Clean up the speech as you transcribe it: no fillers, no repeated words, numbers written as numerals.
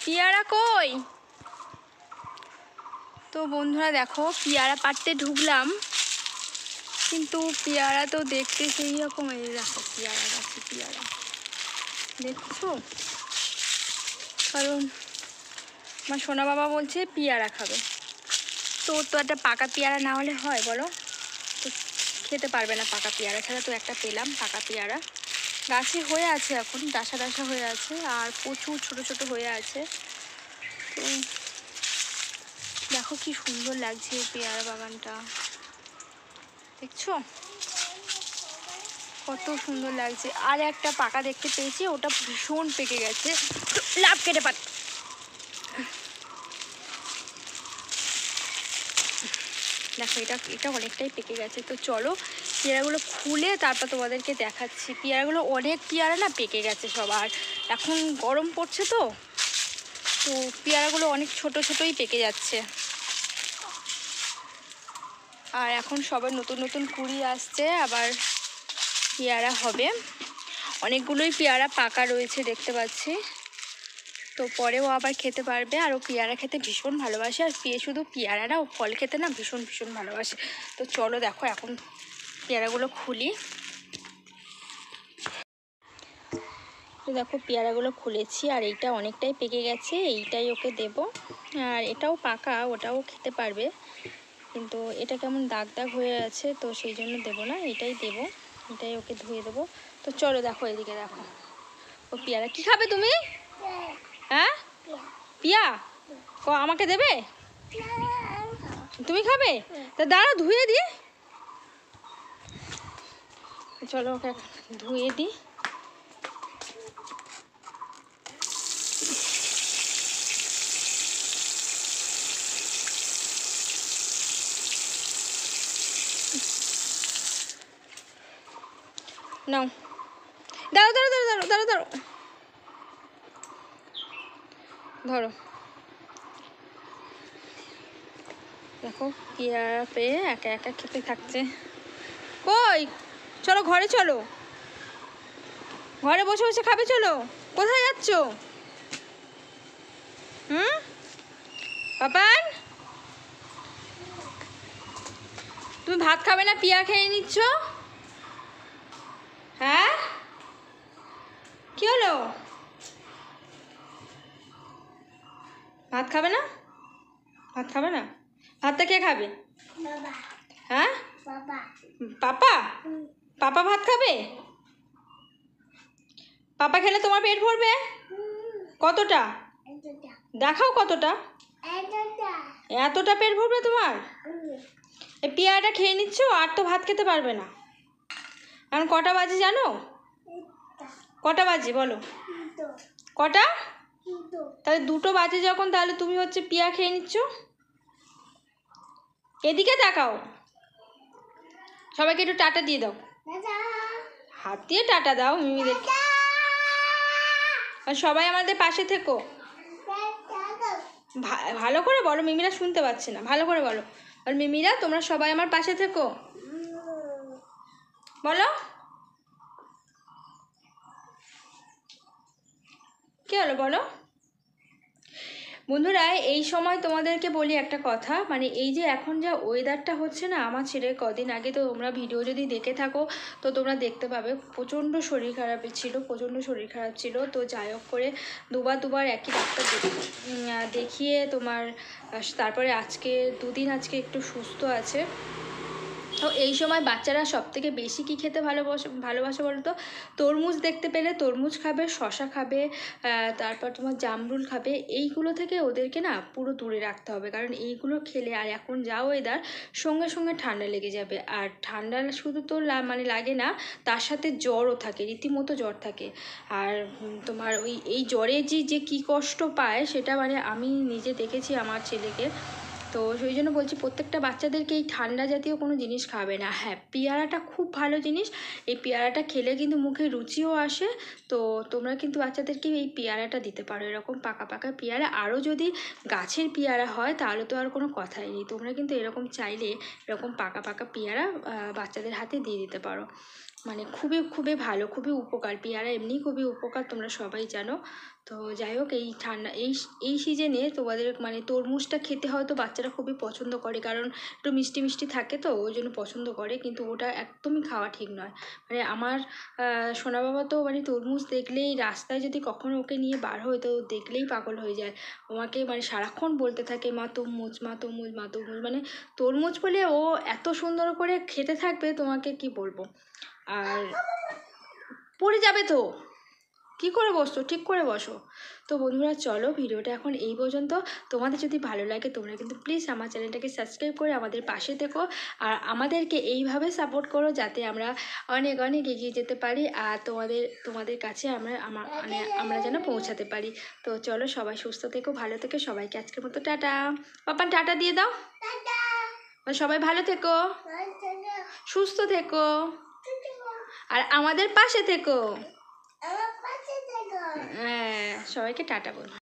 পিয়ারা কই? তো বন্ধুরা দেখো, পিয়ারা পাড়তে ঢুকলাম, কিন্তু পিয়ারা তো দেখতে সেই রকম। এই দেখো পিয়ারা গাছে পিয়ারা দেখছো, কারণ আমার সোনা বাবা বলছে পিয়ারা খাবে। তো ওর তো একটা পাকা পেয়ারা না হলে হয় বলো? তো খেতে পারবে না পাকা পেয়ারা ছাড়া। তো একটা পেলাম পাকা পেয়ারা, গাছে হয়ে আছে, এখন ডাসা ডাসা হয়ে আছে, আর প্রচুর ছোট ছোট হয়ে আছে। তো দেখো কি সুন্দর লাগছে পেয়ারা বাগানটা, দেখছো কত সুন্দর লাগছে। আর একটা পাকা দেখতে পেয়েছি, ওটা ভীষণ পেকে গেছে, লাভ কেটে পাত। দেখো এটা অনেকটাই পেকে গেছে। তো চলো পেয়ারাগুলো খুলে তারপর তোমাদেরকে দেখাচ্ছি। পেয়ারাগুলো অনেক পেয়ারা না পেকে গেছে সব, আর এখন গরম পড়ছে তো পেয়ারাগুলো অনেক ছোট ছোটই পেকে যাচ্ছে। আর এখন সবার নতুন নতুন কুড়ি আসছে, আবার পেয়ারা হবে। অনেকগুলোই পেয়ারা পাকা রয়েছে দেখতে পাচ্ছি। তো পরেও আবার খেতে পারবে। আর ও পেয়ারা খেতে ভীষণ ভালোবাসে, আর শুধু পেয়ারা না, ও ফল খেতে না ভীষণ ভীষণ ভালোবাসে। তো চলো দেখো এখন পেয়ারাগুলো খুলি। তো দেখো পেয়ারাগুলো খুলেছি, আর এইটা অনেকটাই পেকে গেছে, এইটাই ওকে দেব। আর এটাও পাকা, ওটাও খেতে পারবে, কিন্তু এটা কেমন দাগ দাগ হয়ে আছে, তো সেই জন্য দেবো না, এটাই দেবো, এটাই ওকে ধুয়ে দেবো। তো চলো দেখো এদিকে দেখো, ও পেয়ারা কি খাবে তুমি? হ্যাঁ পিয়া আমাকে দেবে? তুমি খাবে? তা দাঁড়াও ধুয়ে দিই। চলো ওকে ধুয়ে দিই। নাও, দাঁড়ো দাঁড়ো দাঁড়ো দাঁড়ো দাঁড়ো দাঁড়ো, ধরো। দেখো পেয়ারা পেয়ে একা একা খেতে থাকছে। কই চলো ঘরে, চলো ঘরে বসে বসে খাবে, চলো। কোথায় যাচ্ছ? পাপান, তুমি ভাত খাবে না, পিয়া খেয়ে নিচ্ছ? হ্যাঁ কি হলো? ভাত খাবে না? ভাত খাবে না? ভাতটা কে খাবে? হ্যাঁ পাপা, পাপা ভাত খাবে? পাপা খেলে তোমার পেট ভরবে? কতটা দেখাও, কতটা? এতটা পেট ভরবে তোমার? এই পেয়ারাটা খেয়ে নিচ্ছ, আর তো ভাত খেতে পারবে না। এখন কটা বাজে জানো? কটা বাজে বলো? কটা? তাহলে 2টো বাজে যখন, তাহলে তুমি হচ্ছে পিয়া খেয়ে নিচ্ছ। এদিকে তাকাও, সবাইকে একটু টাটা দিয়ে দাও, হাত দিয়ে টাটা দাও মিমিদেরকে। আর সবাই আমাদের পাশে থেকো, ভালো করে বলো, মিমিরা শুনতে পাচ্ছে না, ভালো করে বলো। আর মিমিরা তোমরা সবাই আমার পাশে থেকো, বলো। কি হলো বলো? বন্ধুরা এই সময় তোমাদেরকে বলি একটা কথা, মানে এই যে এখন যা ওয়েদারটা হচ্ছে না, আমার ছেলের কদিন আগে তো তোমরা ভিডিও যদি দেখে থাকো তো তোমরা দেখতে পাবে, প্রচণ্ড শরীর খারাপ ছিল, প্রচণ্ড শরীর খারাপ ছিল। তো যাই হোক করে দুবার একই ডাক্তার দেখিয়ে তোমার তারপরে আজকে 2 দিন আজকে একটু সুস্থ আছে। তো এই সময় বাচ্চারা সবথেকে বেশি কি খেতে ভালোবাসে বলো তো? তরমুজ দেখতে পেলে তরমুজ খাবে, শশা খাবে, তারপর তোমার জামরুল খাবে। এইগুলো থেকে ওদেরকে না পুরো দূরে রাখতে হবে, কারণ এইগুলো খেলে, আর এখন যা ওয়েদার, সঙ্গে সঙ্গে ঠান্ডা লেগে যাবে। আর ঠান্ডা শুধু তো মানে লাগে না, তার সাথে জ্বরও থাকে, রীতিমতো জ্বর থাকে। আর তোমার এই জ্বরে যে কী কষ্ট পায় সেটা মানে আমি নিজে দেখেছি আমার ছেলেকে। তো সেই জন্য বলছি প্রত্যেকটা বাচ্চাদেরকে এই ঠান্ডা জাতীয় কোনো জিনিস খাবে না। হ্যাঁ পেয়ারাটা খুব ভালো জিনিস, এই পেয়ারাটা খেলে কিন্তু মুখে রুচিও আসে। তো তোমরা কিন্তু বাচ্চাদেরকে এই পেয়ারাটা দিতে পারো, এরকম পাকা পাকা পেয়ারা। আরও যদি গাছের পেয়ারা হয় তাহলে তো আর কোনো কথাই নেই, তোমরা কিন্তু এরকম চাইলে এরকম পাকা পাকা পেয়ারা বাচ্চাদের হাতে দিয়ে দিতে পারো। মানে খুবই খুবই ভালো, খুবই উপকার। পেয়ারা এমনি খুবই উপকার, তোমরা সবাই জানো। তো যাই হোক, এই ঠান্ডা এই সিজনে তোমাদের মানে তরমুজটা খেতে হয়তো বাচ্চারা খুবই পছন্দ করে, কারণ একটু মিষ্টি মিষ্টি থাকে তো ওই জন্য পছন্দ করে, কিন্তু ওটা একদমই খাওয়া ঠিক নয়। মানে আমার সোনা বাবা তো মানে তরমুজ দেখলেই, রাস্তায় যদি কখনো ওকে নিয়ে বার হয় তো দেখলেই পাগল হয়ে যায়। আমাকে মানে সারাক্ষণ বলতে থাকে মা তরমুজ, মা তরমুজ, মা তরমুজ, মানে তরমুজ বলে ও এত সুন্দর করে খেতে থাকবে, তোমাকে কি বলবো। আর পড়ে যাবে তো, কি করে বসছো, ঠিক করে বসো। তো বন্ধুরা চলো, ভিডিওটা এখন এই পর্যন্ত। তোমাদের যদি ভালো লাগে তোমরা কিন্তু প্লিজ আমার চ্যানেলটাকে সাবস্ক্রাইব করে আমাদের পাশে থেকো, আর আমাদেরকে এইভাবে সাপোর্ট করো যাতে আমরা অনেক অনেক এগিয়ে যেতে পারি, আর তোমাদের কাছে মানে আমরা যেন পৌঁছাতে পারি। তো চলো, সবাই সুস্থ থেকো, ভালো থেকো, সবাইকে আজকের মতো টাটা। পাপান টাটা দিয়ে দাও। সবাই ভালো থেকো, সুস্থ থেকো, আর আমাদের পাশে থেকো। হ্যাঁ, সবাইকে টাটা বলো।